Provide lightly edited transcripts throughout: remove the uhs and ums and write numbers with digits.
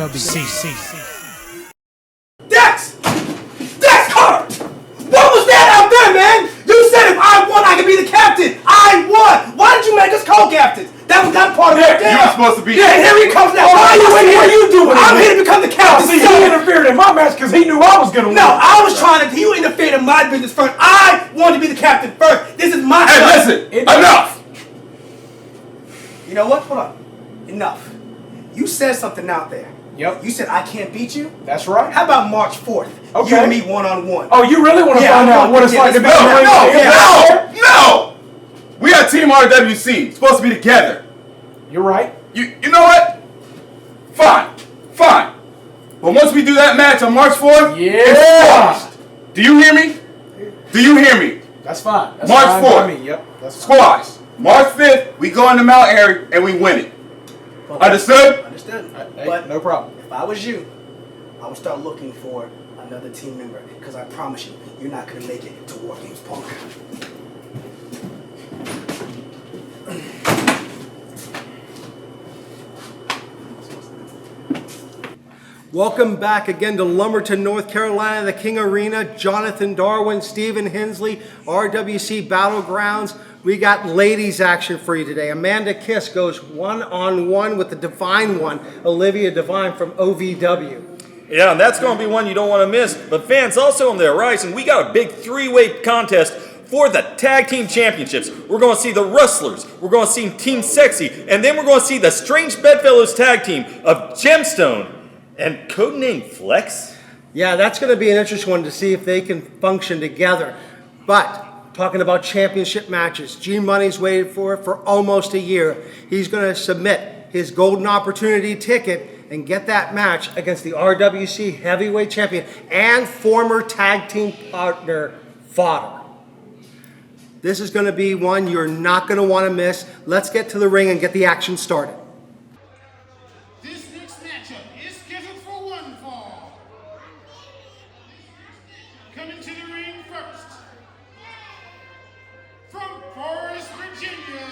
RWC. Dex! Carter! What was that out there, man? You said if I won, I could be the captain. I won! Why did you make us co-captains? That was not part of it. You were supposed to be. Yeah, and here he comes now. Why are you in here? What are you doing? I'm here to become the captain. See, he interfered in my match because he knew I was going to win. No, I was trying to. You interfered in my business first. I wanted to be the captain first. This is my show. Hey, listen! Enough! You know what? Hold on. Enough. You said something out there. Yep. You said I can't beat you? That's right. How about March 4th? Okay. You and me one-on-one. Oh, you really want to find out what it's like to be No! We got Team RWC. Supposed to be together. You're right. You know what? Fine. But once we do that match on March 4th, it's squashed. Do you hear me? That's fine. That's March fine 4th. by me. Yep. That's squashed. March 5th, we go in the Mount Airy and we win it. Understood? Understood. Hey, But no problem. if I was you, I would start looking for another team member. Because I promise you, you're not going to make it to War Games Punk. Welcome back again to Lumberton, North Carolina, the King Arena. Jonathan Darwin, Stephen Hensley, RWC BattleGrounds. We got ladies action for you today. Amanda Kiss goes one-on-one with the Devine one, Olivia Devine from OVW. Yeah, and that's going to be one you don't want to miss. But fans, also on the horizon, we got a big three-way contest for the Tag Team Championships. We're going to see the Wrustlers, we're going to see Team Sexxy, and then we're going to see the Strange Bedfellows Tag Team of Gemstone and Codename Flex. Yeah, that's going to be an interesting one to see if they can function together. But talking about championship matches, G-Money's waited for it for almost a year. He's going to submit his golden opportunity ticket and get that match against the RWC heavyweight champion and former tag team partner, Fodder. This is going to be one you're not going to want to miss. Let's get to the ring and get the action started. This next matchup is scheduled for one fall. Coming to the ring first, from Forest, Virginia,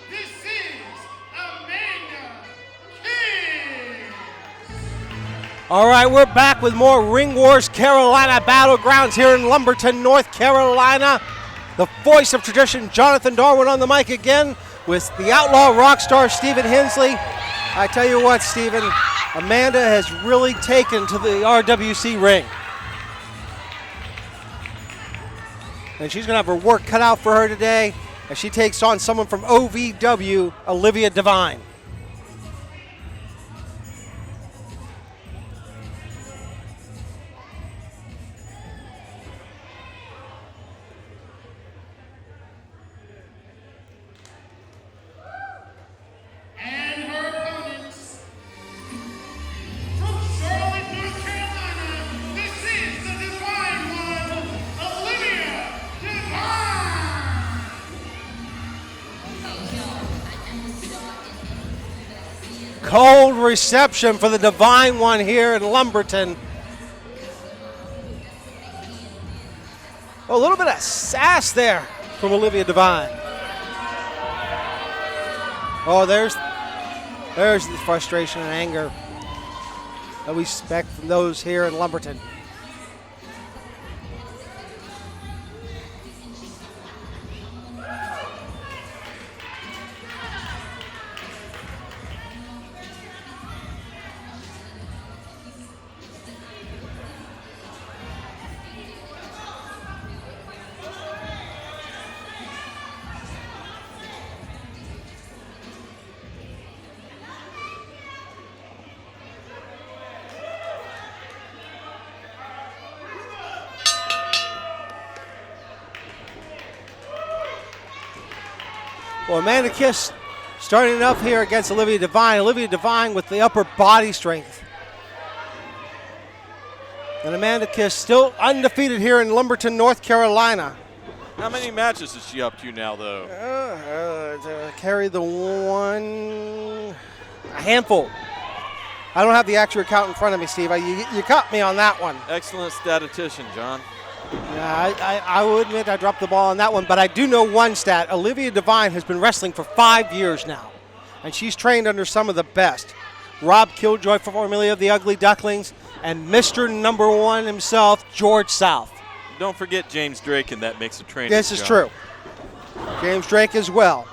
this is Amanda Kiss. All right, we're back with more Ring Wars Carolina BattleGrounds here in Lumberton, North Carolina. The voice of tradition, Jonathan Darwin, on the mic again with the outlaw rock star, Stephen Hensley. I tell you what, Stephen, Amanda has really taken to the RWC ring. And she's going to have her work cut out for her today as she takes on someone from OVW, Olivia Devine. And her opponents, from Charlotte, North Carolina, this is the Divine One, Olivia Devine. Cold reception for the Divine One here in Lumberton. A little bit of sass there from Olivia Devine. Oh, there's the frustration and anger that we expect from those here in Lumberton. Well, Amanda Kiss starting up here against Olivia Devine. Olivia Devine with the upper body strength. And Amanda Kiss still undefeated here in Lumberton, North Carolina. How many matches is she up to now, though? To carry the one, a handful. I don't have the accurate count in front of me, Steve. You caught me on that one. Excellent statistician, John. Yeah, I will admit I dropped the ball on that one, but I do know one stat. Olivia Devine has been wrestling for 5 years now, and she's trained under some of the best. Rob Killjoy, formerly of the Ugly Ducklings, and Mr. Number One himself, George South. Don't forget James Drake in that mix of training. This is true. James Drake as well.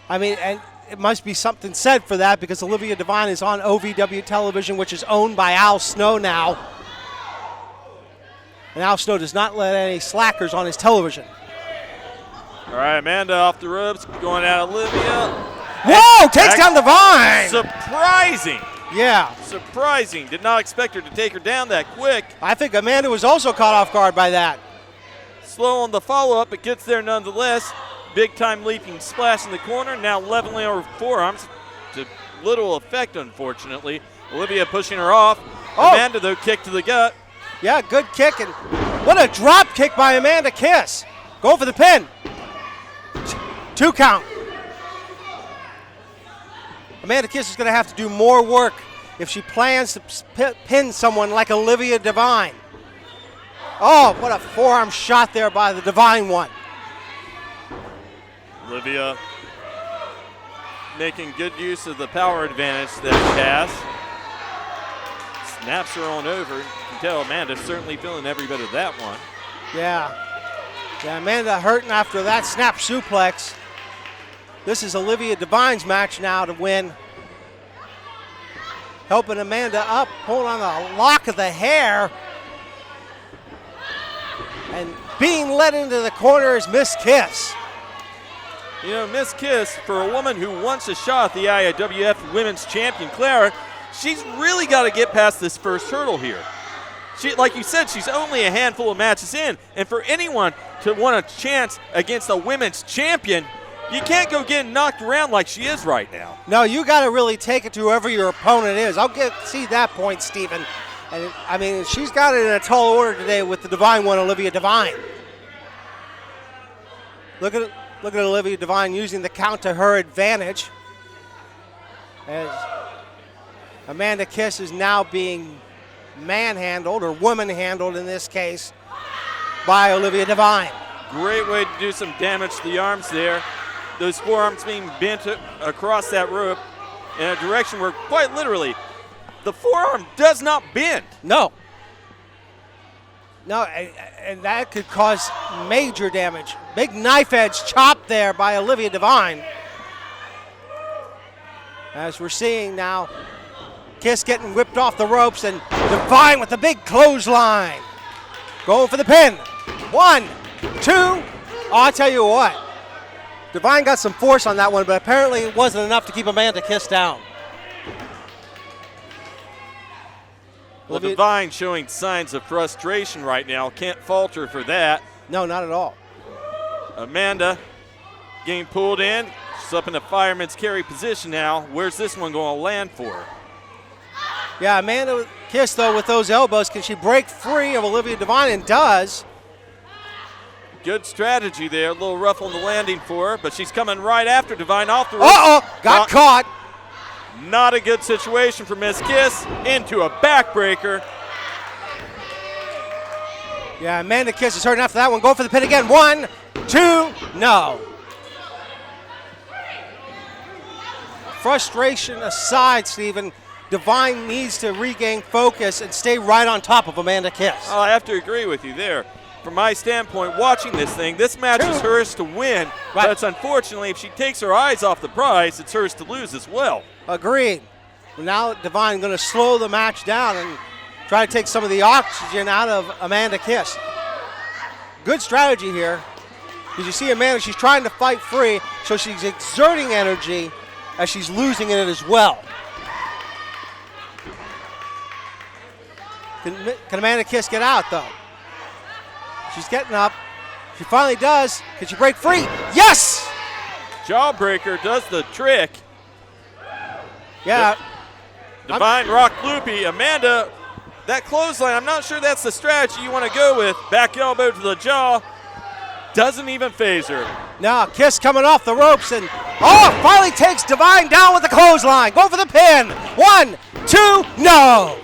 I mean, and it must be something said for that because Olivia Devine is on OVW television, which is owned by Al Snow now. And Al Snow does not let any slackers on his television. All right, Amanda off the ropes, going at Olivia. Whoa, takes down Devine. Surprising. Yeah. Surprising. Did not expect her to take her down that quick. I think Amanda was also caught off guard by that. Slow on the follow-up, but gets there nonetheless. Big-time leaping splash in the corner. Now leveling over forearms. To little effect, unfortunately. Olivia pushing her off. Oh. Amanda, though, kick to the gut. Yeah, good kick. And what a drop kick by Amanda Kiss. Going for the pin. 2 count. Amanda Kiss is going to have to do more work if she plans to pin someone like Olivia Devine. Oh, what a forearm shot there by the Devine one. Olivia making good use of the power advantage that she has. Snaps her on over. You can tell Amanda's certainly feeling every bit of that one. Yeah. Yeah, Amanda hurting after that snap suplex. This is Olivia Devine's match now to win. Helping Amanda up, pulling on the lock of the hair. And being led into the corner is Miss Kiss. You know, Miss Kiss, for a woman who wants a shot at the IWF Women's Champion, Clara, she's really got to get past this first hurdle here. She, like you said, she's only a handful of matches in, and for anyone to want a chance against a women's champion, you can't go getting knocked around like she is right now. No, you got to really take it to whoever your opponent is. See that point, Stephen. And I mean, she's got it in a tall order today with the Devine one, Olivia Devine. Look at Olivia Devine using the count to her advantage. As Amanda Kiss is now being manhandled, or woman-handled in this case, by Olivia Devine. Great way to do some damage to the arms there. Those forearms being bent across that rope in a direction where, quite literally, the forearm does not bend. No. No, and that could cause major damage. Big knife edge chop there by Olivia Devine. As we're seeing now, Kiss getting whipped off the ropes, and Devine with the big clothesline. Going for the pin. 1, 2. Oh, I'll tell you what. Devine got some force on that one, but apparently it wasn't enough to keep Amanda Kiss down. Well, Devine showing signs of frustration right now. Can't falter for that. No, not at all. Amanda getting pulled in. She's up in the fireman's carry position now. Where's this one going to land for her? Yeah, Amanda Kiss, though, with those elbows, can she break free of Olivia Devine? And does. Good strategy there. A little rough on the landing for her, but she's coming right after Devine off the rope. Uh-oh, got caught. Not a good situation for Miss Kiss. Into a backbreaker. Yeah, Amanda Kiss is hurting after that one. Go for the pin again. 1, 2, no. Frustration aside, Stephen, Devine needs to regain focus and stay right on top of Amanda Kiss. Oh, I have to agree with you there. From my standpoint, watching this thing, this match is hers to win. Right. But it's unfortunately, if she takes her eyes off the prize, it's hers to lose as well. Agreed. Well, now Devine going to slow the match down and try to take some of the oxygen out of Amanda Kiss. Good strategy here. Because you see Amanda, she's trying to fight free, so she's exerting energy as she's losing it as well. Can Amanda Kiss get out, though? She's getting up. She finally does. Can she break free? Yes! Jawbreaker does the trick. Yeah. Devine rock loopy. Amanda, that clothesline, I'm not sure that's the strategy you want to go with. Back elbow to the jaw. Doesn't even phase her. Now Kiss coming off the ropes, and finally takes Devine down with the clothesline. Go for the pin. 1, 2, no.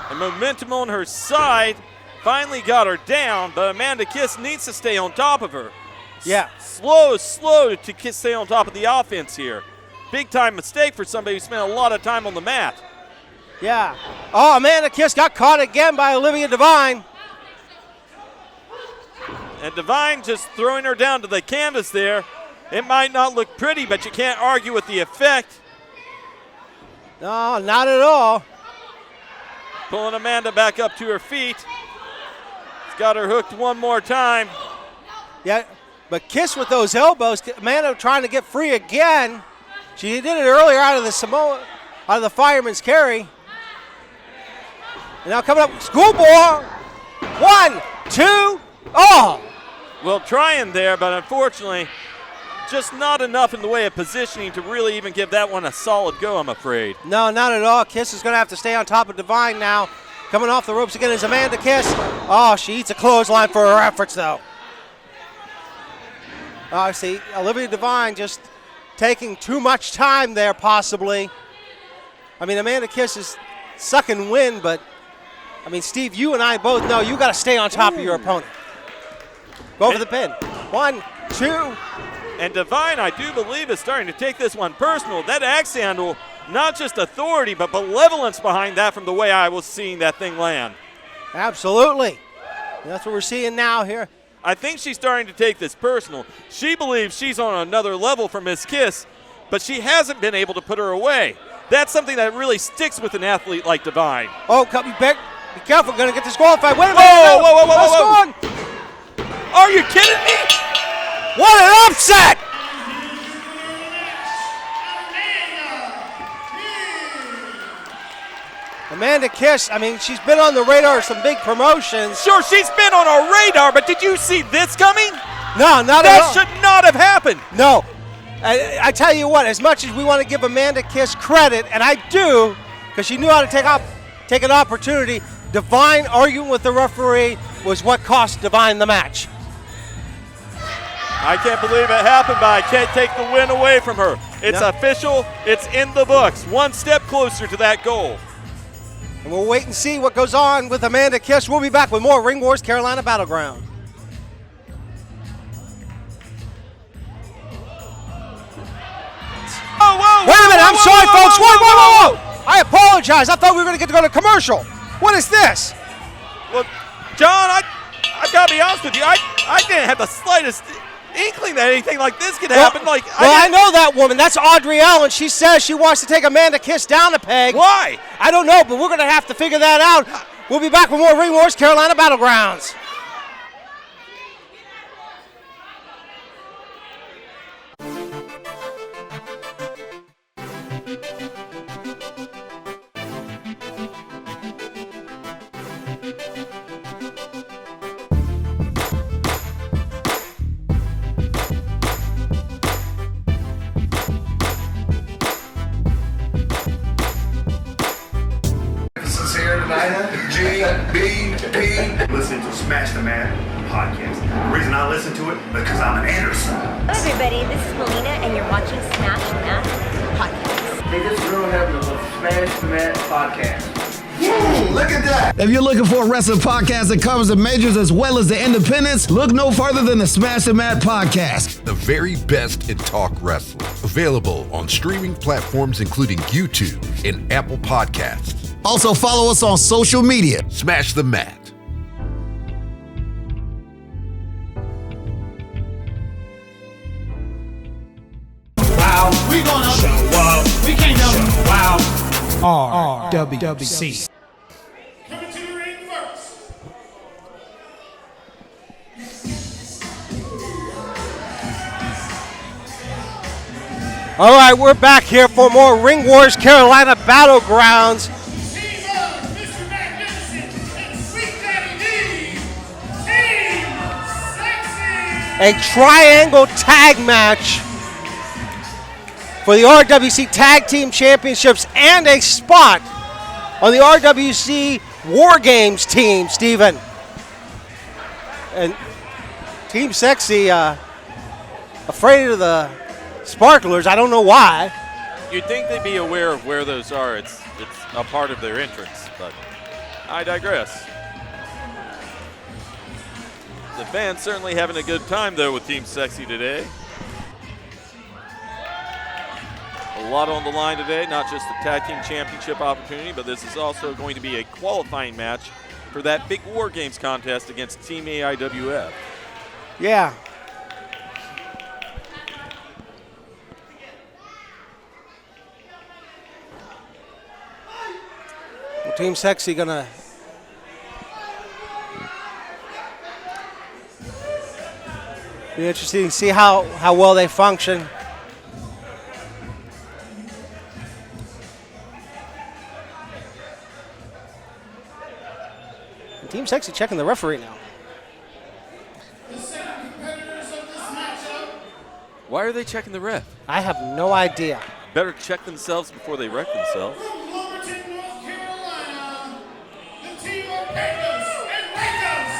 And momentum on her side finally got her down, but Amanda Kiss needs to stay on top of her. Yeah. Slow to stay on top of the offense here. big-time mistake for somebody who spent a lot of time on the mat. Yeah. Oh, Amanda Kiss got caught again by Olivia Devine. And Devine just throwing her down to the canvas there. It might not look pretty, but you can't argue with the effect. No, not at all. Pulling Amanda back up to her feet. It's got her hooked one more time. Yeah, but Kiss with those elbows. Amanda trying to get free again. She did it earlier out of the fireman's carry. And now coming up, schoolboy. 1, 2, oh! Well, trying there, but unfortunately, just not enough in the way of positioning to really even give that one a solid go, I'm afraid. No, not at all. Kiss is going to have to stay on top of Devine now. Coming off the ropes again is Amanda Kiss. Oh, she eats a clothesline for her efforts, though. I see Olivia Devine just taking too much time there, possibly. I mean, Amanda Kiss is sucking wind, but, I mean, Steve, you and I both know you got to stay on top of your opponent. Go for the pin. 1, 2. And Devine, I do believe, is starting to take this one personal. That axe handle, not just authority, but malevolence behind that from the way I was seeing that thing land. Absolutely. That's what we're seeing now here. I think she's starting to take this personal. She believes she's on another level from Miss Kiss, but she hasn't been able to put her away. That's something that really sticks with an athlete like Devine. Oh, be careful, going to get disqualified. Wait a minute. Whoa, no. whoa, whoa, whoa, What's whoa. going on? Are you kidding me? What an upset! Amanda Kiss, I mean, she's been on the radar of some big promotions. Sure, she's been on our radar, but did you see this coming? No, not at all. That should not have happened. No. I tell you what, as much as we want to give Amanda Kiss credit, and I do, because she knew how to take an opportunity, Devine arguing with the referee was what cost Devine the match. I can't believe it happened, but I can't take the win away from her. It's official. It's in the books. One step closer to that goal. And we'll wait and see what goes on with Amanda Kiss. We'll be back with more Ring Wars Carolina Battleground. Whoa, Wait a minute, I'm sorry, folks. Whoa. I apologize. I thought we were going to get to go to commercial. What is this? Well, John, I got to be honest with you. I didn't have the slightest inkling that anything like this could happen. I know that woman. That's Audrey Allen. She says she wants to take Amanda Kiss down a peg. Why? I don't know, but we're going to have to figure that out. We'll be back with more Ring Wars Carolina Battlegrounds. Here tonight, G-B-P. Listen to Smash the Mat podcast. The reason I listen to it because I'm an Anderson. Hello everybody, this is Melina and you're watching Smash the Mat podcast. Hey, this is Real Heaven of Smash the Mat podcast. Look at that! If you're looking for a wrestling podcast that covers the majors as well as the independents, look no further than the Smash the Mat podcast. The very best in talk wrestling. Available on streaming platforms including YouTube and Apple Podcasts. Also follow us on social media. Smash the Mat. Wow, we gonna show up. We can't know. Wow. RWC. Coming to the ring first. All right, we're back here for more Ring Wars Carolina Battlegrounds. Mr. Magnificent and Sweet Daddy D, Team Sexxy. A triangle tag match for the RWC Tag Team Championships and a spot on the RWC War Games team, Steven. And Team Sexxy, afraid of the sparklers. I don't know why. You'd think they'd be aware of where those are. It's a part of their entrance, but I digress. The fans certainly having a good time, though, with Team Sexxy today. A lot on the line today, not just the Tag Team Championship opportunity, but this is also going to be a qualifying match for that big War Games contest against Team AIWF. Yeah. Well, Team Sexxy gonna be interesting to see how well they function. And Team Sexxy checking the referee now. Why are they checking the ref? I have no idea. Better check themselves before they wreck themselves. From Lumberton, North Carolina, the team of Pecos and Wacos,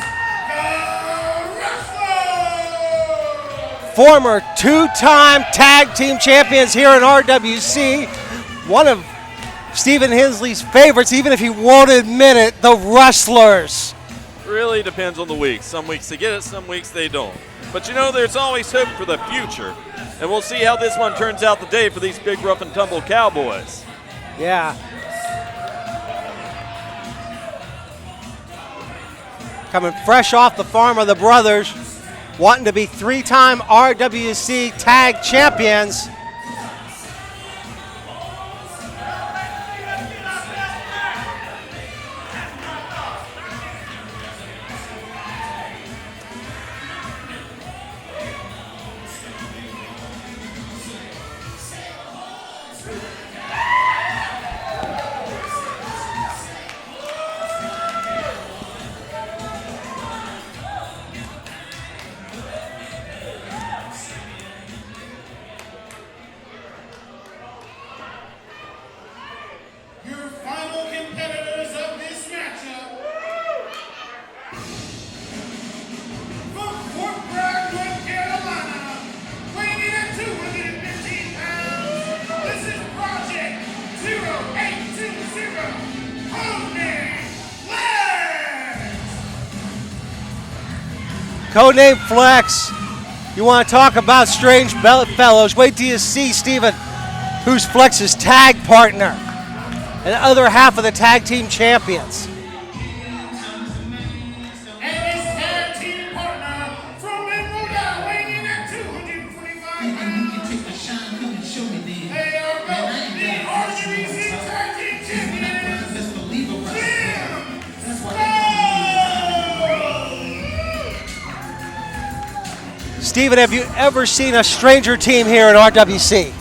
the Wrustlers! Former two-time tag team champions here in RWC. One of Stephen Hensley's favorites, even if he won't admit it, the Wrustlers. Really depends on the week. Some weeks they get it, some weeks they don't. But you know, there's always hope for the future. And we'll see how this one turns out today for these big rough and tumble Cowboys. Yeah. Coming fresh off the farm of the brothers, wanting to be three-time RWC tag champions. Your final competitors of this matchup. From Fort Bragg, North Carolina, weighing in at 215 pounds, this is Project 0820, Codename Flex! Codename Flex. You want to talk about strange fellows? Wait till you see Steven, who's Flex's tag partner, and the other half of the tag team champions. And his tag team partner from Monroe, weighing in at 245 pounds. They are both the RWC Tag Team Champions, Steven, have you ever seen a stranger team here at RWC?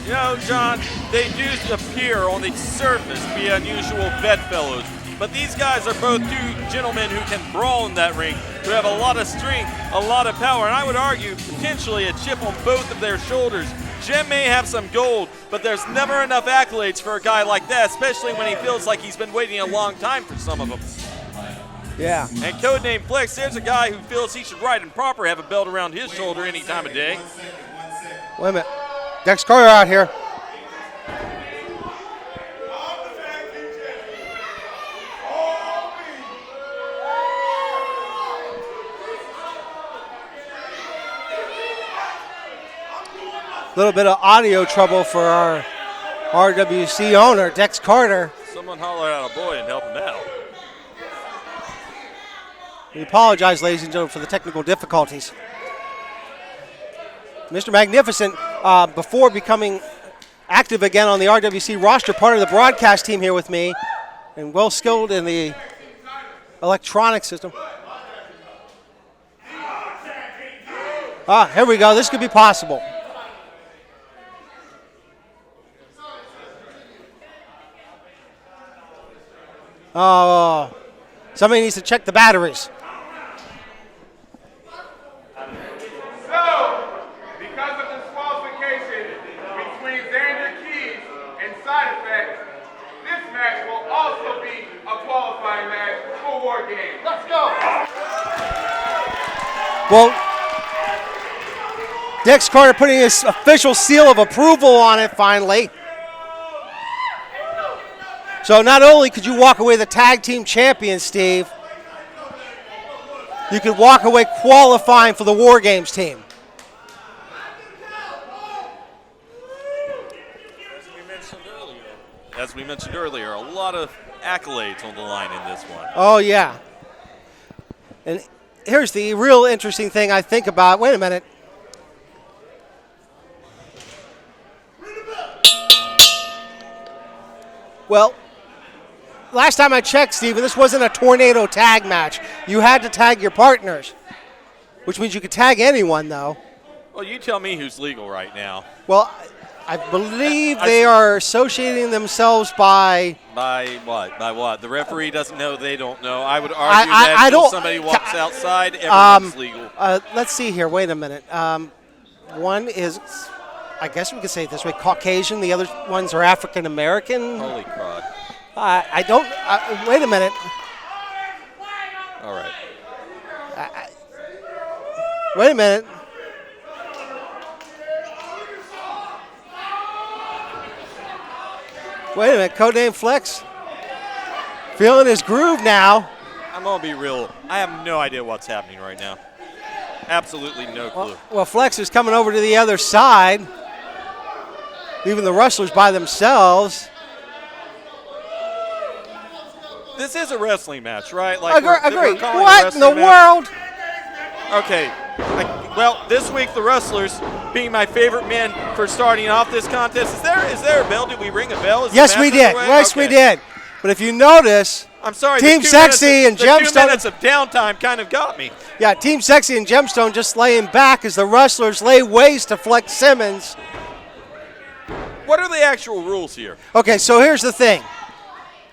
You know, John, they do appear on the surface to be unusual bedfellows, but these guys are both two gentlemen who can brawl in that ring, who have a lot of strength, a lot of power, and I would argue potentially a chip on both of their shoulders. Jim may have some gold, but there's never enough accolades for a guy like that, especially when he feels like he's been waiting a long time for some of them. Yeah. And Codename Flex, there's a guy who feels he should right and proper have a belt around his shoulder any time of day. Wait a minute. Dex Carter out here. A little bit of audio trouble for our RWC owner, Dex Carter. Someone holler at a boy and help him out. We apologize, ladies and gentlemen, for the technical difficulties. Mr. Magnificent, before becoming active again on the RWC roster, part of the broadcast team here with me, and well skilled in the electronic system. Here we go. This could be possible. Somebody needs to check the batteries. So, because of disqualification between Xander Keys and Side Effect, this match will also be a qualifying match for War Games. Let's go! Well, Dex Carter putting his official seal of approval on it finally. So not only could you walk away the tag team champion, Steve, you could walk away qualifying for the War Games team. as we mentioned earlier, a lot of accolades on the line in this one. Oh, yeah. And here's the real interesting thing I think about. Wait a minute. Well, last time I checked, Steven, this wasn't a tornado tag match. You had to tag your partners, which means you could tag anyone, though. Well, you tell me who's legal right now. Well, I believe they are associating themselves by... By what? By what? The referee doesn't know, they don't know. I would argue that until somebody walks outside, everyone's legal. Let's see here. Wait a minute. One is, I guess we could say it this way, Caucasian. The other ones are African American. Holy crud. I don't... wait a minute. All right. Wait a minute. Wait a minute, Codename Flex feeling his groove now. I'm going to be real. I have no idea what's happening right now. Absolutely no clue. Well, Flex is coming over to the other side, leaving the Wrestlers by themselves. This is a wrestling match, right? Like Agree. What in the world? Okay. Well, this week the Wrestlers, being my favorite men for starting off this contest, is there a bell? Did we ring a bell? Yes, we did. Yes, we did. But if you notice, I'm sorry, Team Sexxy and Gemstone. 2 minutes of downtime kind of got me. Yeah, Team Sexxy and Gemstone just laying back as the Wrestlers lay waste to Flex Simmons. What are the actual rules here? Okay, so here's the thing.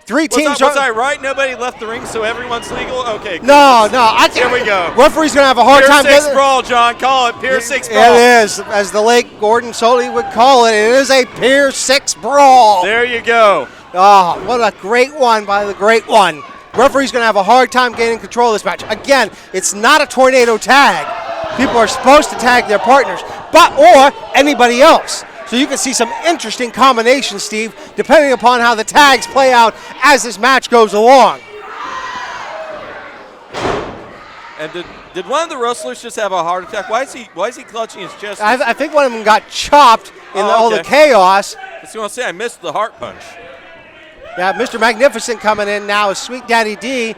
Three teams. Was I right? Nobody left the ring, so everyone's legal? Okay. Cool. No. Here we go. Referee's going to have a hard time. Pier 6 brawl, John. Call it Pier 6 brawl. It is, as the late Gordon Soley would call it. It is a Pier 6 brawl. There you go. Oh, what a great one by the great one. Referee's going to have a hard time gaining control of this match. Again, it's not a tornado tag. People are supposed to tag their partners, or anybody else. So you can see some interesting combinations, Steve, depending upon how the tags play out as this match goes along. And did one of the Wrestlers just have a heart attack? Why is he clutching his chest? I think one of them got chopped in all the chaos. I was going to say, I missed the heart punch. Yeah, Mr. Magnificent coming in now as Sweet Daddy D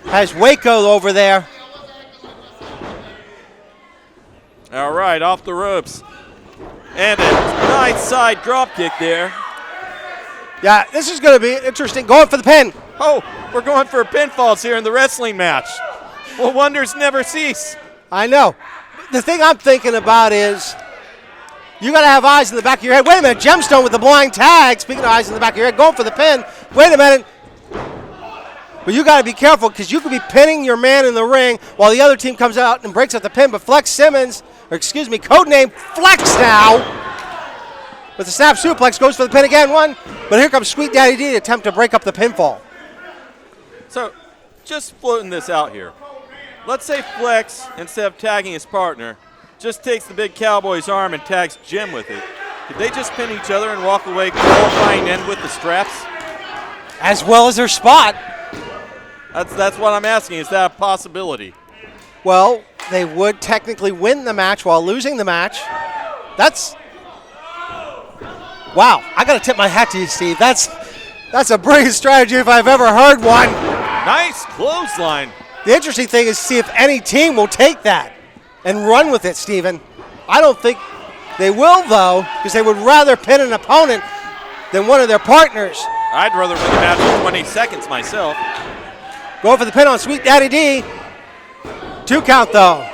has Waco over there. All right, off the ropes. And a nice side drop kick there. Yeah, this is going to be interesting. Going for the pin. Oh, we're going for pinfalls here in the wrestling match. Well, wonders never cease. I know. The thing I'm thinking about is you got to have eyes in the back of your head. Wait a minute, Gemstone with the blind tag. Speaking of eyes in the back of your head, going for the pin. Wait a minute. But you got to be careful because you could be pinning your man in the ring while the other team comes out and breaks up the pin. But Codename Flex now with the snap suplex, goes for the pin again, one. But here comes Sweet Daddy D to attempt to break up the pinfall. So, just floating this out here. Let's say Flex, instead of tagging his partner, just takes the big cowboy's arm and tags Jim with it. Could they just pin each other and walk away qualifying end with the straps? As well as their spot. That's what I'm asking. Is that a possibility? Well, they would technically win the match while losing the match. Wow, I got to tip my hat to you, Steve. That's a brilliant strategy if I've ever heard one. Nice clothesline. The interesting thing is to see if any team will take that and run with it, Steven. I don't think they will, though, because they would rather pin an opponent than one of their partners. I'd rather win the match in 20 seconds myself. Going for the pin on Sweet Daddy D. 2 count, though.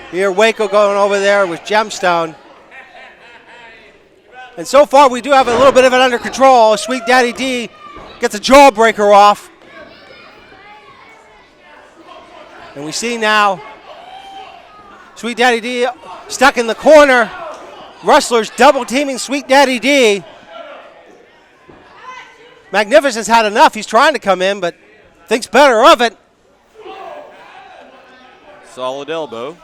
Here, Waco going over there with Gemstone. And so far, we do have a little bit of it under control. Sweet Daddy D gets a jawbreaker off. And we see now Sweet Daddy D stuck in the corner. Wrestlers double teaming Sweet Daddy D. Magnificent's had enough. He's trying to come in, but thinks better of it. Solid elbow.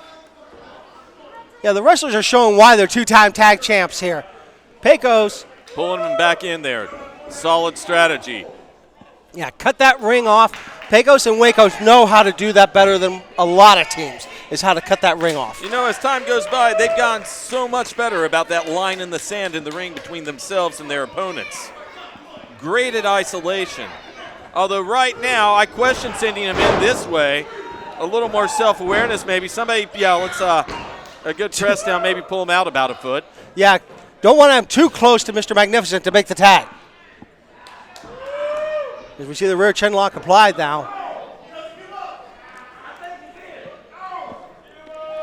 Yeah, the Wrestlers are showing why they're 2-time tag champs here. Pecos. Pulling him back in there. Solid strategy. Yeah, cut that ring off. Pecos and Wacos know how to do that better than a lot of teams, is how to cut that ring off. You know, as time goes by, they've gotten so much better about that line in the sand in the ring between themselves and their opponents. Great at isolation. Although right now, I question sending him in this way. A little more self-awareness maybe. Somebody, let's a good press down, maybe pull him out about a foot. Yeah, don't want him too close to Mr. Magnificent to make the tag. As we see the rear chin lock applied now.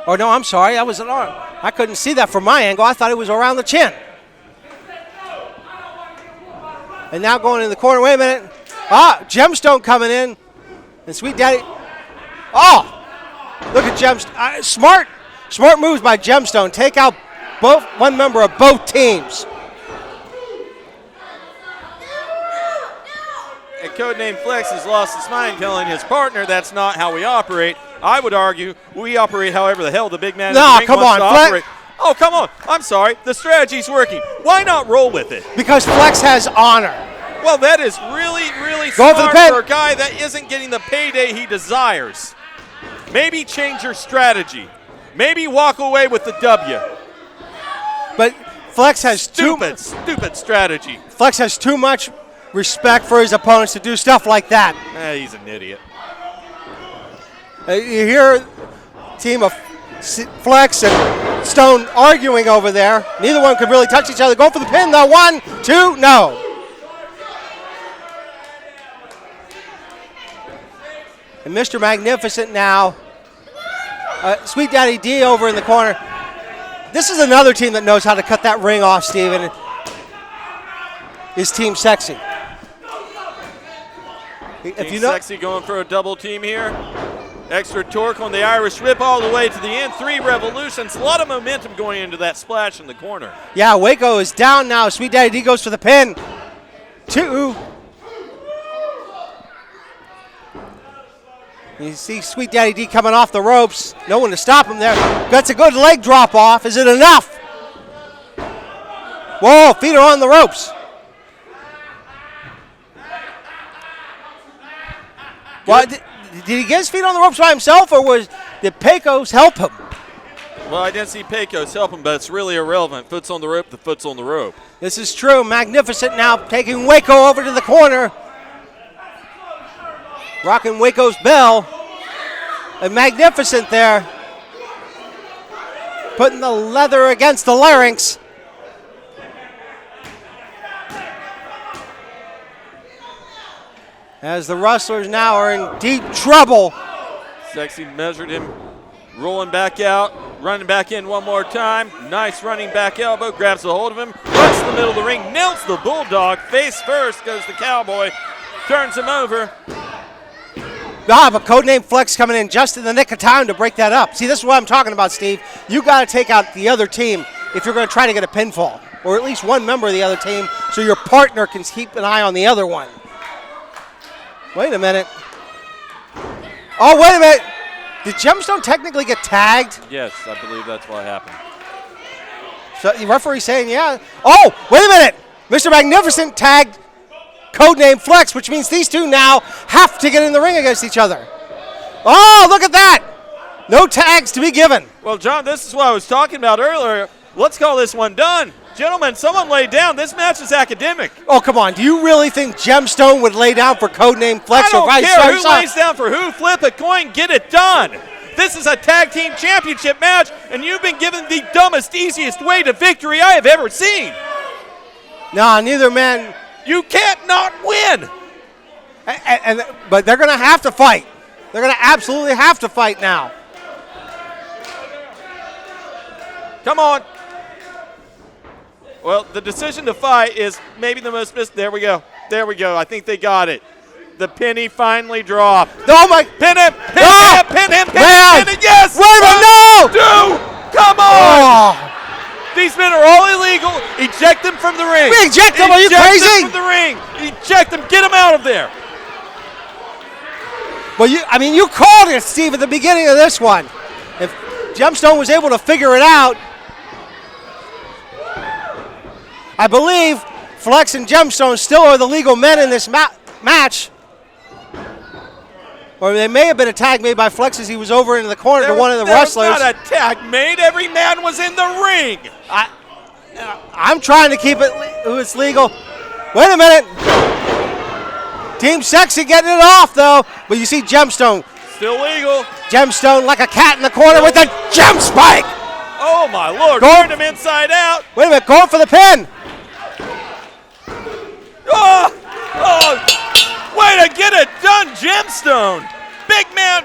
Oh, no, I'm sorry. That was an arm. I couldn't see that from my angle. I thought it was around the chin. And now going in the corner. Wait a minute. Gemstone coming in. And Sweet Daddy. Oh, look at Gemstone. Smart moves by Gemstone. Take out one member of both teams. And Codename Flex has lost his mind telling his partner that's not how we operate. I would argue we operate however the hell the big man in the ring wants to operate. Oh, come on. I'm sorry. The strategy's working. Why not roll with it? Because Flex has honor. Well, that is really, really smart for a guy that isn't getting the payday he desires. Maybe change your strategy. Maybe walk away with the W. But Flex has stupid strategy. Flex has too much respect for his opponents to do stuff like that. He's an idiot. You hear a team of Flex and Stone arguing over there. Neither one could really touch each other. Go for the pin, though. 1, 2, no. And Mr. Magnificent now. Sweet Daddy D over in the corner. This is another team that knows how to cut that ring off, Steven. Is Team Sexxy. Sexxy going for a double team here. Extra torque on the Irish whip all the way to the end. 3 revolutions. A lot of momentum going into that splash in the corner. Yeah, Waco is down now. Sweet Daddy D goes for the pin. 2. You see Sweet Daddy D coming off the ropes. No one to stop him there. That's a good leg drop off. Is it enough? Whoa, feet are on the ropes. What? Did he get his feet on the ropes by himself, or did Pecos help him? Well, I didn't see Pecos help him, but it's really irrelevant. Foot's on the rope, the foot's on the rope. This is true. Magnificent now taking Waco over to the corner. Rocking Waco's bell. And Magnificent there. Putting the leather against the larynx. As the Wrestlers now are in deep trouble. Sexxy measured him, rolling back out, running back in one more time. Nice running back elbow, grabs a hold of him, runs to the middle of the ring, nails the Bulldog. Face first goes the Cowboy, turns him over. But Codename Flex coming in just in the nick of time to break that up. See, this is what I'm talking about, Steve. You got to take out the other team if you're going to try to get a pinfall, or at least one member of the other team, so your partner can keep an eye on the other one. Wait a minute. Oh, wait a minute. Did Gemstone technically get tagged? Yes, I believe that's what happened. So the referee saying, yeah. Oh, wait a minute. Mr. Magnificent tagged Codename Flex, which means these two now have to get in the ring against each other. Oh, look at that. No tags to be given. Well, John, this is what I was talking about earlier. Let's call this one done. Gentlemen, someone lay down. This match is academic. Oh, come on. Do you really think Gemstone would lay down for Codename Flex? I don't care who lays down for who. Flip a coin, get it done. This is a tag team championship match, and you've been given the dumbest, easiest way to victory I have ever seen. Nah, neither man. You can't not win. But they're going to have to fight. They're going to absolutely have to fight now. Come on. Well, the decision to fight is maybe the most missed. There we go. There we go. I think they got it. The penny finally dropped. Oh, my. Pin him. Pin him. Pin him. Pin him. Pin him. Yes. Wait a minute. No. Come on. Oh. These men are all illegal. Eject them from the ring. Eject them? Are you crazy? Eject them from the ring. Eject them. Get them out of there. Well, you called it, Steve, at the beginning of this one. If Gemstone was able to figure it out, I believe Flex and Gemstone still are the legal men in this match. Or there may have been a tag made by Flex as he was over into the corner to one of the Wrestlers. There was not a tag made. Every man was in the ring. I'm trying to keep it's legal. Wait a minute. Team Sexxy getting it off, though. But you see Gemstone. Still legal. Gemstone like a cat in the corner with the gem spike. Oh, my Lord. Turned him inside out. Wait a minute. Going for the pin. Way to get it done, Gemstone. Big man,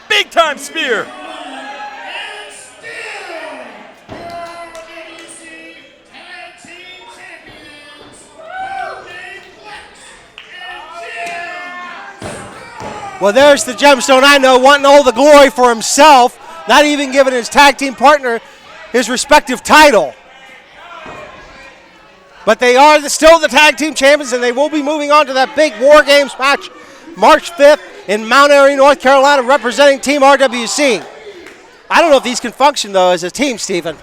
big time spear. And still, WC Tag Team Champions, Codename Flex and Jim. Well, there's the Gemstone I know, wanting all the glory for himself, not even giving his tag team partner his respective title. But they are still the tag team champions, and they will be moving on to that big War Games match March 5th in Mount Airy, North Carolina, representing Team RWC. I don't know if these can function, though, as a team, Stephen.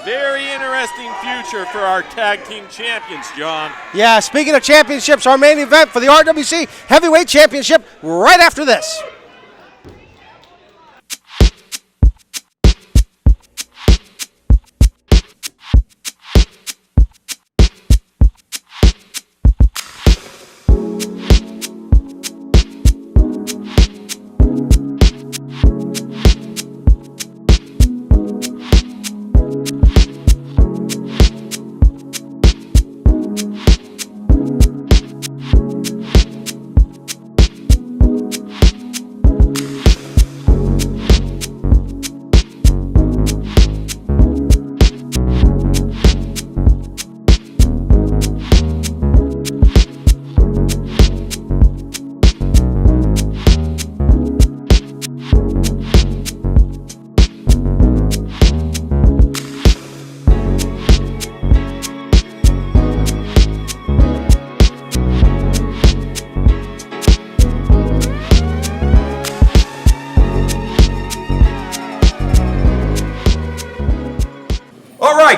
Very interesting future for our tag team champions, John. Yeah, speaking of championships, our main event for the RWC Heavyweight Championship right after this.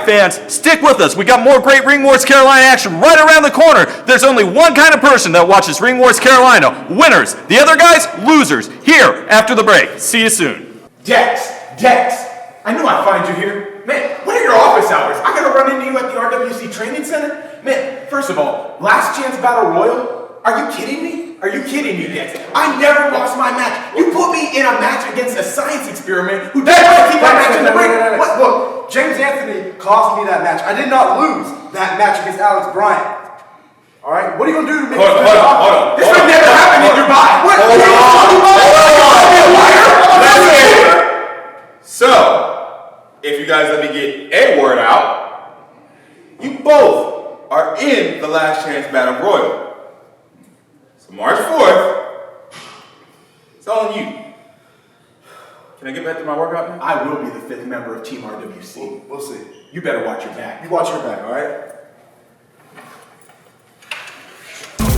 Fans, stick with us. We got more great Ring Wars Carolina action right around the corner. There's only one kind of person that watches Ring Wars Carolina. Winners. The other guys, losers. Here, after the break. See you soon. Dex, I knew I'd find you here. Man, what are your office hours? I gotta run into you at the RWC Training Center? Man, first of all, last chance battle royal? Are you kidding me? Are you kidding me, Dex? I never lost my match. You put me in a match against a science experiment who doesn't want to keep my match in the ring. What? Look, James Anthony cost me that match. I did not lose that match against Alex Bryant. All right? What are you going to do to make Hold on. This would never happen in Dubai. What? So, if you guys let me get a word out, you both are in the last chance battle royal. So March 4th, it's on you. Can I get back to my workout now? I will be the 5th member of Team RWC. We'll see. You better watch your back. You watch your back, all right?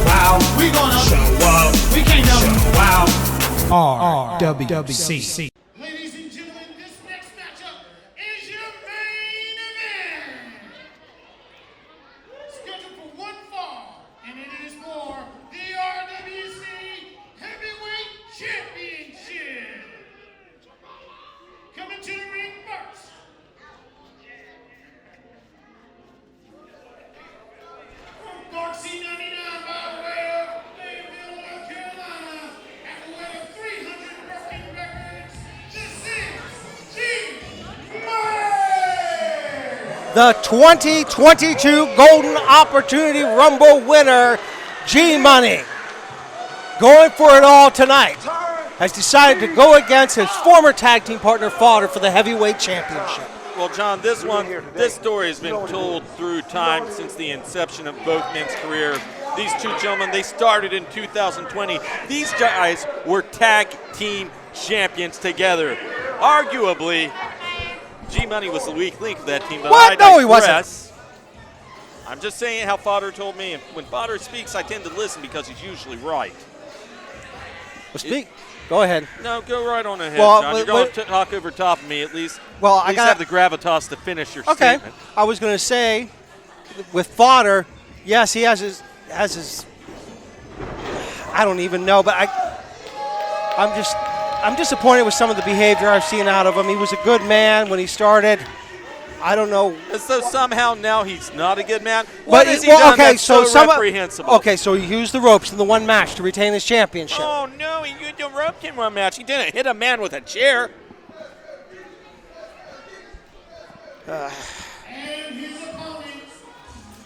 Wow, we gonna show up. We can't help. Wow. RWC. Ladies and gentlemen, this next matchup is your main event. Scheduled for one fall, and it is for the RWC Heavyweight Championship. Coming to the ring first. From Dark Sea 99 by way of Fayetteville, North Carolina, after winning 300 wrestling records, this is G-Moniy. The 2022 Golden Opportunity Rumble winner, G-Moniy, going for it all tonight, has decided to go against his former tag team partner, Fodder, for the Heavyweight Championship. Well, John, this story has been told through time since the inception of both men's careers. These two gentlemen, they started in 2020. These guys were tag team champions together. Arguably, G-Moniy was the weak link of that team. But What? No, he wasn't. I'm just saying how Fodder told me. And when Fodder speaks, I tend to listen because he's usually right. Well, speak. Go ahead. No, go right on ahead, Well, John. You're going to talk over top of me at least. Well, at least have the gravitas to finish your statement. I was going to say, with Fodder, Yes, he has his. I don't even know, but I'm disappointed with some of the behavior I've seen out of him. He was a good man when he started. I don't know. As though somehow now he's not a good man. What has he done that's so reprehensible? Okay, so he used the ropes in the one match to retain his championship. Oh, no, he used the ropes in one match. He didn't hit a man with a chair. And his opponent,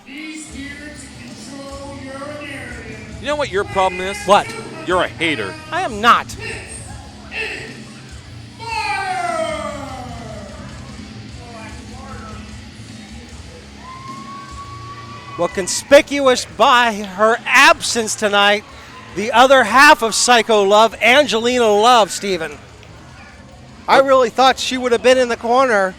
he's here to control your narrative. You know what your problem is? What? You're a hater. I am not. Well, conspicuous by her absence tonight, the other half of Psycho Love, Angelina Love, Steven. I really thought she would have been in the corner,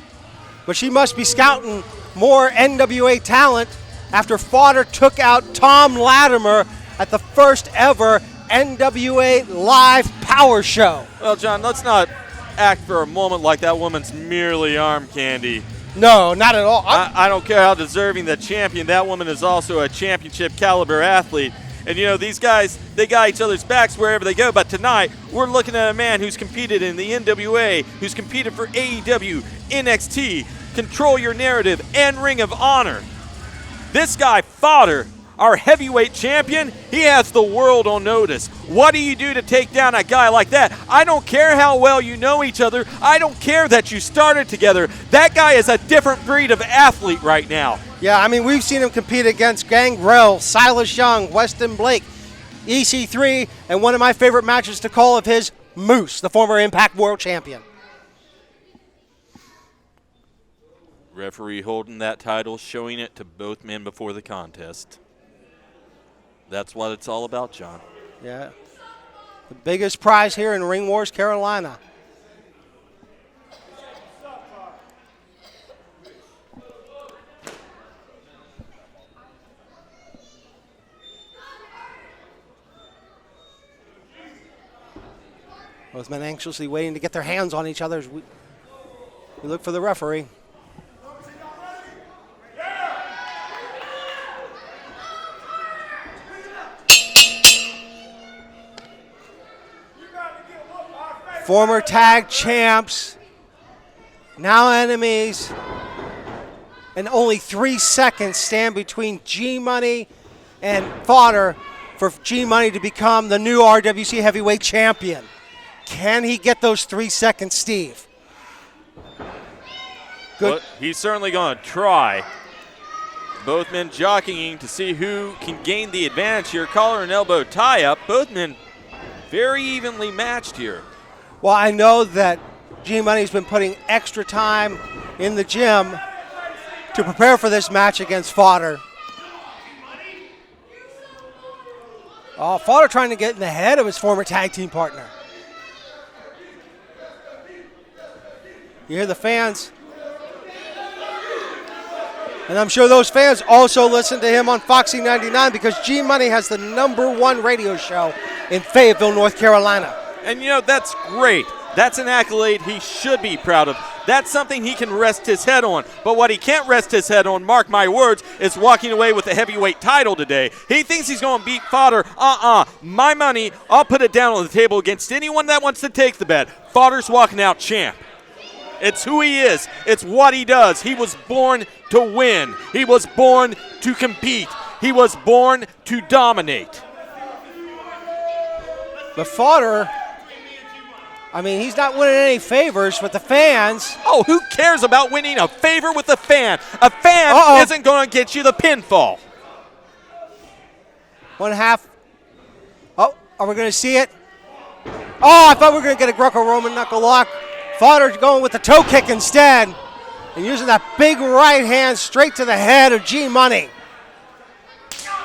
but she must be scouting more NWA talent after Fodder took out Tom Latimer at the first ever NWA Live Power Show. Well, John, let's not act for a moment like that woman's merely arm candy. No, not at all. I don't care how deserving the champion. That woman is also a championship caliber athlete. And, you know, these guys, they got each other's backs wherever they go. But tonight, we're looking at a man who's competed in the NWA, who's competed for AEW, NXT, Control Your Narrative, and Ring of Honor. This guy, Fodder, our heavyweight champion, he has the world on notice. What do you do to take down a guy like that? I don't care how well you know each other. I don't care that you started together. That guy is a different breed of athlete right now. Yeah, I mean, we've seen him compete against Gangrel, Silas Young, Weston Blake, EC3, and one of my favorite matches to call of his, Moose, the former Impact World Champion. Referee holding that title, showing it to both men before the contest. That's what it's all about, John. Yeah. The biggest prize here in Ring Wars, Carolina. Both men anxiously waiting to get their hands on each other as we look for the referee. Former tag champs, now enemies, and only 3 seconds stand between G-Moniy and Fodder for G-Moniy to become the new RWC heavyweight champion. Can he get those 3 seconds, Steve? Good. Well, he's certainly going to try. Both men jockeying to see who can gain the advantage here. Collar and elbow tie-up. Both men very evenly matched here. Well, I know that G-Money's been putting extra time in the gym to prepare for this match against Fodder. Oh, Fodder trying to get in the head of his former tag team partner. You hear the fans. And I'm sure those fans also listen to him on Foxy 99 because G-Moniy has the #1 radio show in Fayetteville, North Carolina. And, you know, that's great. That's an accolade he should be proud of. That's something he can rest his head on. But what he can't rest his head on, mark my words, is walking away with the heavyweight title today. He thinks he's going to beat Fodder. My money, I'll put it down on the table against anyone that wants to take the bet. Fodder's walking out champ. It's who he is. It's what he does. He was born to win. He was born to compete. He was born to dominate. But Fodder, I mean, he's not winning any favors with the fans. Oh, who cares about winning a favor with a fan? A fan isn't going to get you the pinfall. 1/2. Oh, are we going to see it? Oh, I thought we were going to get a Greco-Roman knuckle lock. Fodder's going with the toe kick instead and using that big right hand straight to the head of G-Moniy.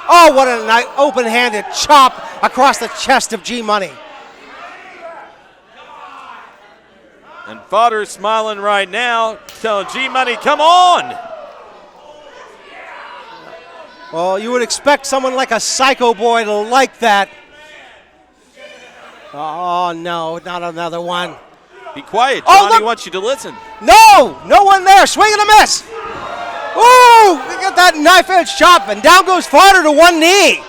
Oh, what a nice open-handed chop across the chest of G-Moniy. And Fodder's smiling right now, telling G-Moniy, come on! Well, you would expect someone like a Psycho Boy to like that. Oh, no, not another one. Be quiet, Johnny wants you to listen. No one there, swing and a miss. Ooh, we got that knife-edge chop, and down goes Fodder to one knee.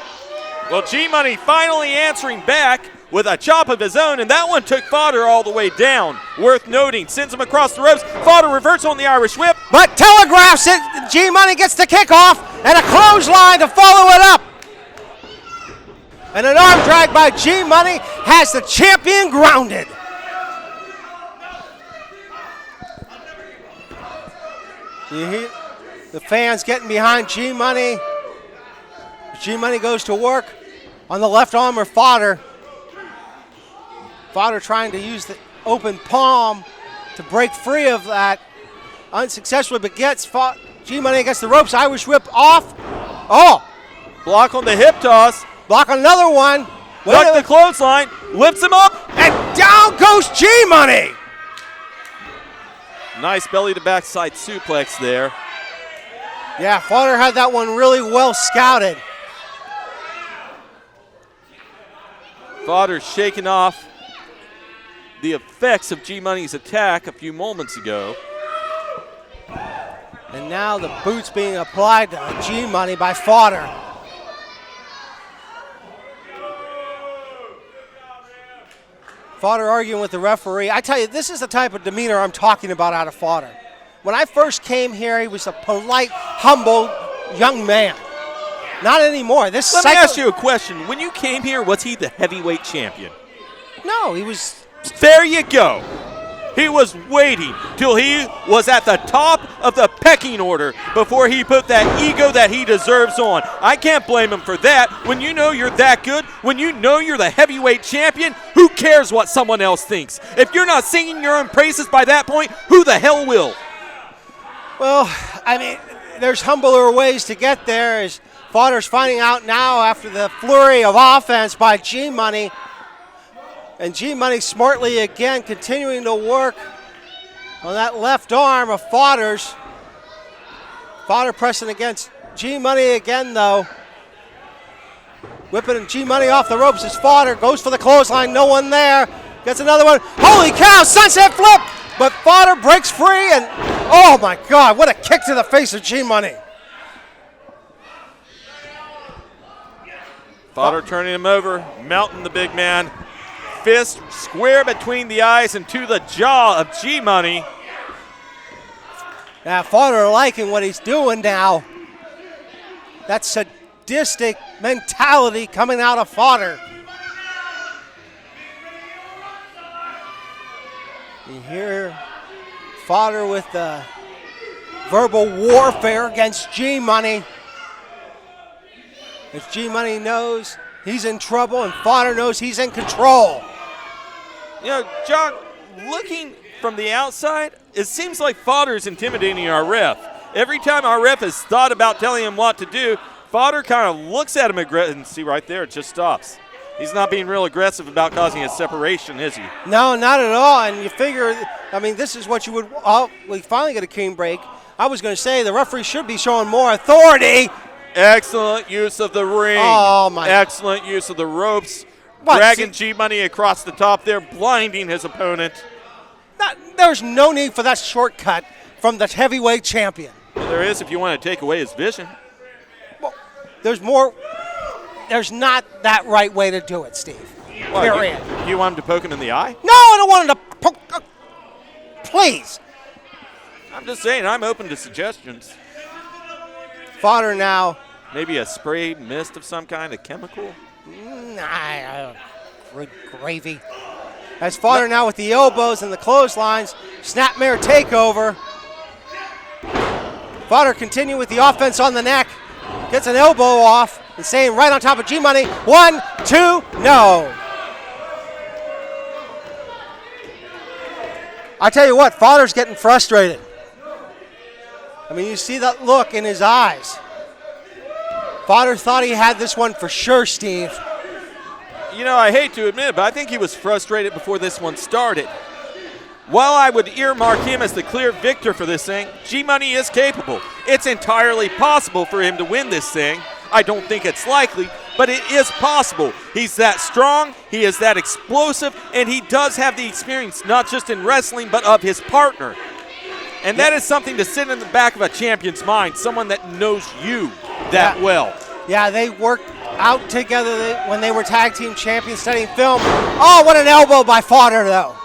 Well, G-Moniy finally answering back with a chop of his own, and that one took Fodder all the way down. Worth noting, sends him across the ropes. Fodder reverts on the Irish whip. But telegraphs it. G-Moniy gets the kickoff and a clothesline to follow it up. And an arm drag by G-Moniy has the champion grounded. You hear the fans getting behind G-Moniy. G-Moniy goes to work on the left arm of Fodder. Fodder trying to use the open palm to break free of that. Unsuccessfully, but gets G-Moniy against the ropes. Irish whip off. Oh! Block on the hip toss. Block on another one. Duck the clothesline. Lifts him up. And down goes G-Moniy. Nice belly to backside suplex there. Yeah, Fodder had that one really well scouted. Fodder shaking off the effects of G-Moniy's attack a few moments ago. And now the boots being applied to G-Moniy by Fodder. Fodder arguing with the referee. I tell you, this is the type of demeanor I'm talking about out of Fodder. When I first came here, he was a polite, humble young man. Not anymore. Let me ask you a question. When you came here, was he the heavyweight champion? No, he was. There you go. He was waiting till he was at the top of the pecking order before he put that ego that he deserves on. I can't blame him for that. When you know you're that good, when you know you're the heavyweight champion, who cares what someone else thinks? If you're not singing your own praises by that point, who the hell will? Well, I mean, there's humbler ways to get there, as Fodder's finding out now after the flurry of offense by G-Moniy. And G-Moniy smartly again continuing to work on that left arm of Fodder's. Fodder pressing against G-Moniy again, though. Whipping G-Moniy off the ropes as Fodder goes for the clothesline. No one there. Gets another one. Holy cow, sunset flip! But Fodder breaks free, and oh my God, what a kick to the face of G-Moniy. Fodder turning him over, mounting the big man. Fist square between the eyes and to the jaw of G-Moniy. Now, Fodder liking what he's doing now. That sadistic mentality coming out of Fodder. You hear Fodder with the verbal warfare against G-Moniy. As G-Moniy knows he's in trouble and Fodder knows he's in control. You know, John, looking from the outside, it seems like Fodder's intimidating our ref. Every time our ref has thought about telling him what to do, Fodder kind of looks at him aggressive, and see right there, it just stops. He's not being real aggressive about causing a separation, is he? No, not at all. And you figure, I mean, this is what you would, we finally get a clean break. I was going to say the referee should be showing more authority. Excellent use of the ring. Oh, my. Excellent use of the ropes. What? Dragging G-Moniy across the top there, blinding his opponent. There's no need for that shortcut from the heavyweight champion. Well, there is if you want to take away his vision. Well, there's more. There's not that right way to do it, Steve. What, Period. You want him to poke him in the eye? No, I don't want him to poke. Please. I'm just saying, I'm open to suggestions. Fodder now. Maybe a spray mist of some kind, a chemical? Gravy. As Fodder now with the elbows and the clotheslines. Snapmare takeover. Fodder continue with the offense on the neck. Gets an elbow off and staying right on top of G-Moniy. 1, 2, no. I tell you what, Fodder's getting frustrated. I mean, you see that look in his eyes. Fodder thought he had this one for sure, Steve. You know, I hate to admit it, but I think he was frustrated before this one started. While I would earmark him as the clear victor for this thing, G-Moniy is capable. It's entirely possible for him to win this thing. I don't think it's likely, but it is possible. He's that strong, he is that explosive, and he does have the experience, not just in wrestling, but of his partner. And that is something to sit in the back of a champion's mind, someone that knows you that well. Yeah, they worked out together when they were tag team champions studying film. Oh, what an elbow by Fodder, though.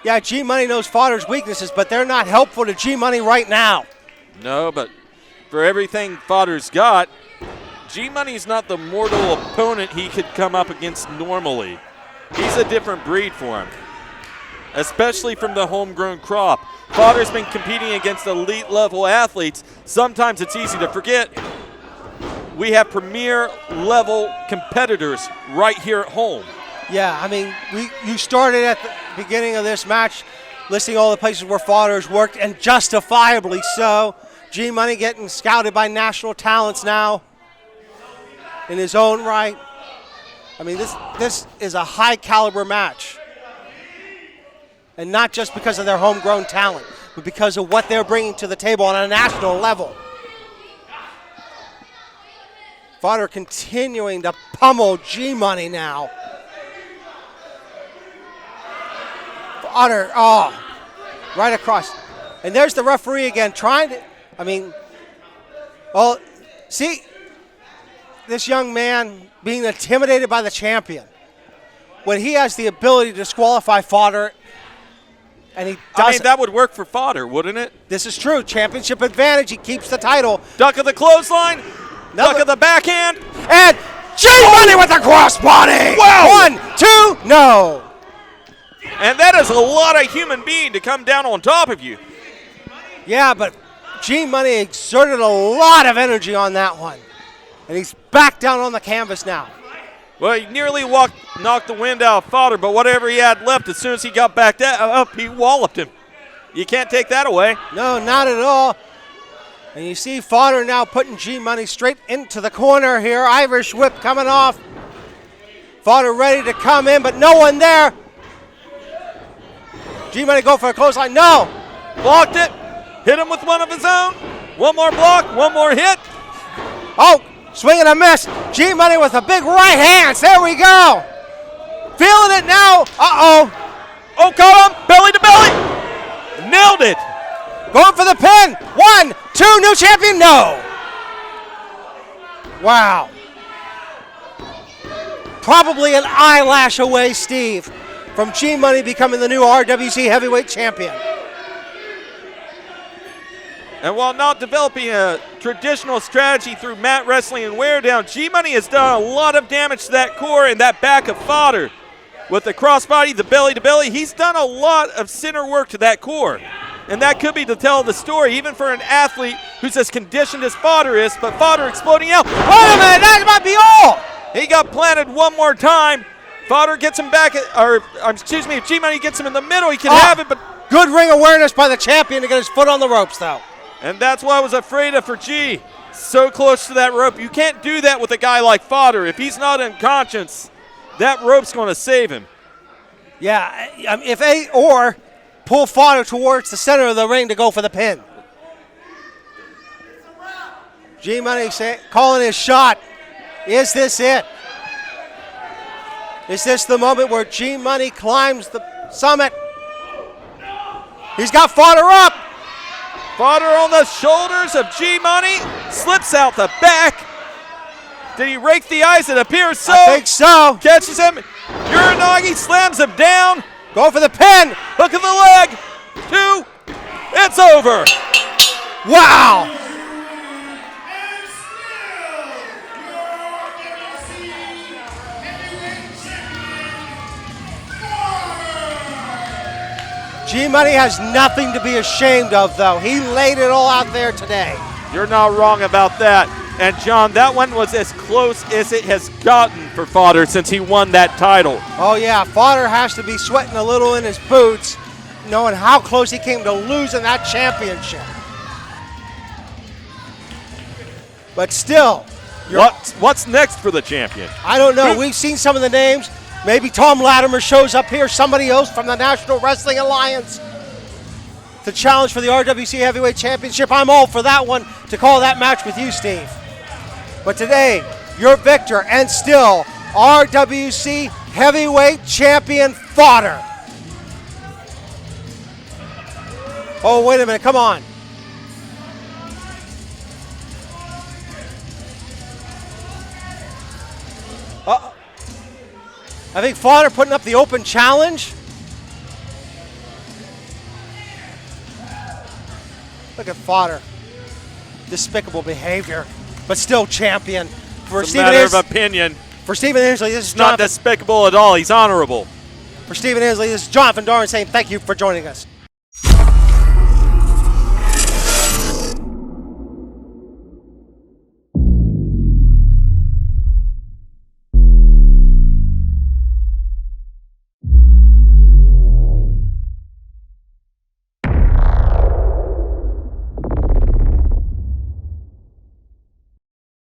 Yeah, G-Money knows Fodder's weaknesses, but they're not helpful to G-Money right now. No, but for everything Fodder's got, G-Money's not the mortal opponent he could come up against normally. He's a different breed for him, especially from the homegrown crop. Fodder's been competing against elite level athletes. Sometimes it's easy to forget we have premier level competitors right here at home. Yeah, I mean, you started at the beginning of this match listing all the places where Fodder's worked, and justifiably so. G-Money getting scouted by national talents now in his own right. I mean, this is a high caliber match. And not just because of their homegrown talent, but because of what they're bringing to the table on a national level. Fodder continuing to pummel G-Money now. Fodder, right across. And there's the referee again trying to, see, this young man being intimidated by the champion. When he has the ability to disqualify Fodder, and he doesn't. That would work for Fodder, wouldn't it? This is true. Championship advantage. He keeps the title. Duck of the clothesline. Duck of the backhand. And G-Money with the crossbody. Wow. 1, 2, no. And that is a lot of human being to come down on top of you. Yeah, but G-Money exerted a lot of energy on that one. And he's back down on the canvas now. Well, he nearly knocked the wind out of Fodder, but whatever he had left, as soon as he got back up, he walloped him. You can't take that away. No, not at all. And you see Fodder now putting G-Money straight into the corner here. Irish whip coming off. Fodder ready to come in, but no one there. G-Money go for a clothesline. No. Blocked it. Hit him with one of his own. One more block, one more hit. Oh, swing and a miss. G-Money with a big right hand. There we go. Feeling it now. Uh-oh. Oh, caught him. Belly to belly. Nailed it. Going for the pin. 1, 2, new champion. No. Wow. Probably an eyelash away, Steve, from G-Money becoming the new RWC heavyweight champion. And while not developing a traditional strategy through mat wrestling and wear down, G-Money has done a lot of damage to that core and that back of Fodder. With the crossbody, the belly to belly, he's done a lot of center work to that core. And that could be to tell the story, even for an athlete who's as conditioned as Fodder is, but Fodder exploding out. Wait a minute, that might be all. He got planted one more time. Fodder gets him back, if G-Money gets him in the middle, he can have it, but... Good ring awareness by the champion to get his foot on the ropes, though. And that's what I was afraid of for G. So close to that rope. You can't do that with a guy like Fodder. If he's not unconscious, that rope's going to save him. Yeah, or pull Fodder towards the center of the ring to go for the pin. G-Money calling his shot. Is this it? Is this the moment where G-Money climbs the summit? He's got Fodder up. Fodder on the shoulders of G-Money. Slips out the back. Did he rake the ice? It appears so. I think so. Catches him. Uranagi slams him down. Go for the pin. Hook of the leg. 2. It's over. Wow. G-Money has nothing to be ashamed of, though. He laid it all out there today. You're not wrong about that. And, John, that one was as close as it has gotten for Fodder since he won that title. Oh, yeah. Fodder has to be sweating a little in his boots, knowing how close he came to losing that championship. But still. What's next for the champion? I don't know. We've seen some of the names. Maybe Tom Latimer shows up here, somebody else from the National Wrestling Alliance to challenge for the RWC Heavyweight Championship. I'm all for that one, to call that match with you, Steve. But today, your victor and still RWC Heavyweight Champion Fodder. Oh, wait a minute. Come on. I think Fodder putting up the open challenge. Look at Fodder. Despicable behavior, but still champion. For It's a matter of opinion. For Stephen Inslee, this is It's not Jonathan. despicable at all. He's honorable. For Stephen Inslee, this is Jonathan Doran saying thank you for joining us.